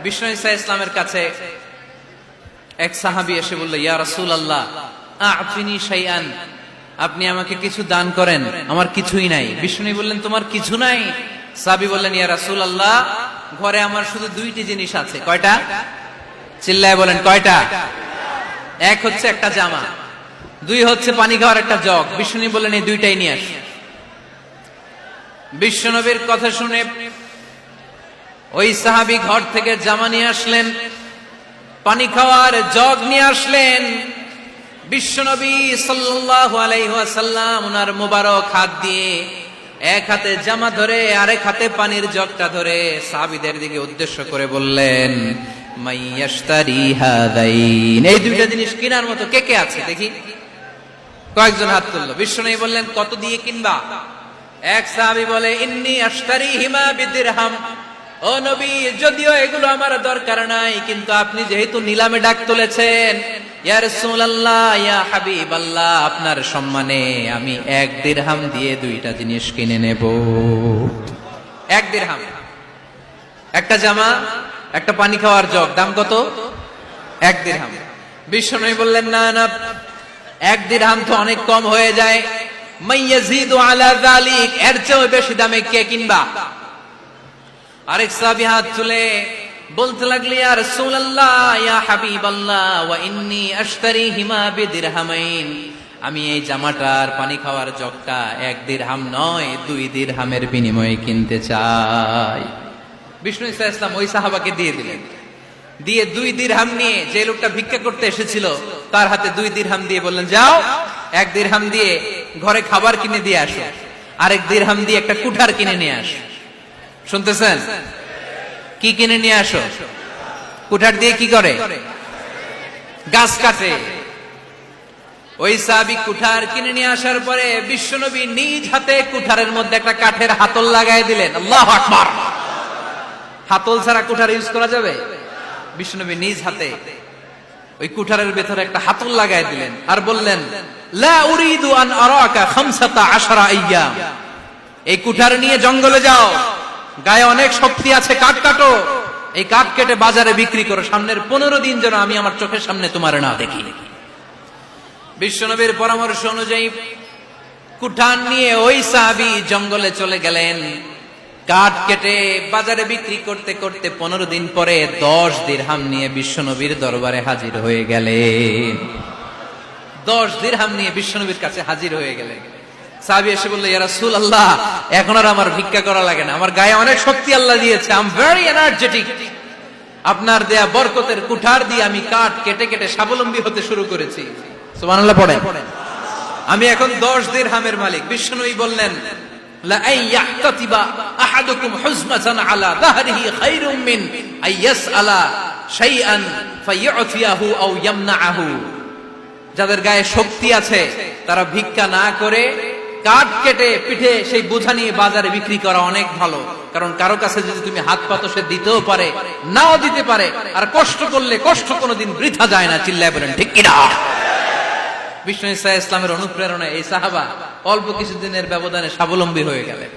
বিষ্ণু ঈসা ইসলামের কাছে এক সাহাবী এসে বলল, ইয়া রাসূলুল্লাহ আ'তিনি শাইআন, আপনি আমাকে কিছু দান করেন, আমার কিছুই নাই। বিষ্ণু বললেন, তোমার কিছু নাই? সাহাবী বললেন, ইয়া রাসূলুল্লাহ ঘরে আমার শুধু দুইটি জিনিস আছে। কয়টা? চিল্লায় বলেন কয়টা? এক হচ্ছে একটা জামা, দুই হচ্ছে পানি খাওয়ার একটা জগ। বিষ্ণু বললেন, এই দুইটাই নিয়ে আস। বিশ্বনবীর কথা শুনে ওই সাহাবী ঘর থেকে জামা নিয়ে আসলেন, পানি খাওয়ার জগ নিয়ে আসলেন। বিশ্বনবী সাল্লাল্লাহু আলাইহি ওয়াসাল্লাম ওনার মুবারক হাত দিয়ে এক হাতে জামা ধরে আরেক হাতে পানির জগটা ধরে সাহাবীদের দিকে উদ্দেশ্য করে বললেন, মাইয়াশতারি হাদাইন, এই দুইটা জিনিস কেনার মতো কে কে আছে দেখি। কয়েকজন হাত তুলল। বিশ্বনবী বললেন, কত দিয়ে কিনবা? এক সাহাবী বলে, ইন্নী আশতারিহিমা বিদিরহাম, ও নবী যদিও এগুলো আমার দরকার নাই, কিন্তু আপনি যেহেতু নিলামে ডাক তুলেছেন, ইয়া রাসূলুল্লাহ ইয়া হাবিবাল্লাহ, আপনার সম্মানে আমি 1 দিরহাম দিয়ে দুইটা জিনিস কিনে নেব। 1 দিরহাম, একটা জামা, একটা পানি খাওয়ার জগ, দাম কত? 1 দিরহাম। বিশ্বনবী বললেন, না না, 1 দিরহাম তো অনেক কম হয়ে যায়, মাইয়াজিদু আলা যালিক, এর চেয়ে বেশি দামে কে কিনবা? আরেক সাহাবী হাত তুলে বলতে লাগলেন, ইয়া রাসূলুল্লাহ ইয়া হাবিবাল্লাহ ওয়া ইন্নী আশতারিহিমা বিদিরহামাইন, আমি এই জামাটার পানি খাওয়ার জগটা 1 দিরহাম নয় 2 দিরহামের বিনিময়ে কিনতে চাই। বিষ্ণু ঈসা ইসলাম ওই সাহাবাকে দিয়ে দিলেন। দিয়ে 2 দিরহাম নিয়ে যে লোকটা ভিক্ষা করতে এসেছিল তার হাতে 2 দিরহাম দিয়ে বললেন, যাও 1 দিরহাম দিয়ে ঘরে খাবার কিনে দিয়ে আসো, আরেক দিরহাম দিয়ে একটা কুঠার কিনে নিয়ে আসো। শুনতেছেন? কি কিনে নিয়ে আসো? কুঠার দিয়ে কি করে? গাছ কাটে। ওই সাহাবী কুঠার কিনে নিয়ে আসার পরে বিশ্বনবী নিজ হাতে কুঠারের মধ্যে একটা কাঠের হাতল লাগাই দিলেন। আল্লাহু আকবার! হাতল ছাড়া কুঠার ইউজ করা যাবে? বিশ্বনবী নিজ হাতে ওই কুঠারের ভেতরে একটা হাতল লাগাই দিলেন আর বললেন, লা উরিদু আন আরাকা 15 আইয়াম, এই কুঠার নিয়ে জঙ্গলে যাও, গায়ে অনেক শক্তি আছে, কাঠ কাটো, এই কাঠ কেটে বাজারে বিক্রি করো, সামনের 15 দিন যেন আমি আমার চোখের সামনে তোমার না দেখি। বিশ্বনবীর পরামর্শ অনুযায়ী কুঠার নিয়ে ওই সাহাবী জঙ্গলে চলে গেলেন। কাঠ কেটে বাজারে বিক্রি করতে করতে 15 দিন পরে 10 দিরহাম নিয়ে বিশ্বনবীর দরবারে হাজির হয়ে গেলেন। 10 দিরহাম নিয়ে বিশ্বনবীর কাছে হাজির হয়ে গেলেন। সাহাবী এসে বলল, ইয়া রাসূলুল্লাহ এখন আর আমার ভিক্ষা করা লাগে না, আমার গায়ে অনেক শক্তি আল্লাহ দিয়েছে, আই এম ভেরি এনার্জেটিক, আপনার দেয়া বরকতের কুঠার দিয়ে আমি কাঠ কেটে কেটে স্বাবলম্বী হতে শুরু করেছি। সুবহানাল্লাহ পড়েন। আমি এখন 10 দিরহামের মালিক। বিশ্বনবী বললেন, লা আইয়াহতাতিবা আহাদুকুম হুজমাতান আলা যাহরিহি খায়রুম মিন আইয়াসআলা শাইআন ফায়ু'তিয়াহু আও ইয়ামনাহু, যাদের গায়ে শক্তি আছে তারা ভিক্ষা না করে কাঠ কেটে পিঠে সেই বোঝা নিয়ে বাজারে বিক্রি করা অনেক ভালো। কারণ কারো কাছে যদি তুমি হাত পাতো সে দিতেও পারে, নাও দিতে পারে, আর কষ্ট করলে কষ্ট কোনোদিন বৃথা যায় না। চিল্লায় বলেন ঠিক কিনা? বিষ্ণু ঈসা ইসলামের অনুপ্রেরণায় এই সাহাবা অল্প কিছুদিনের ব্যবধানে স্বাবলম্বী হয়ে গেলেন।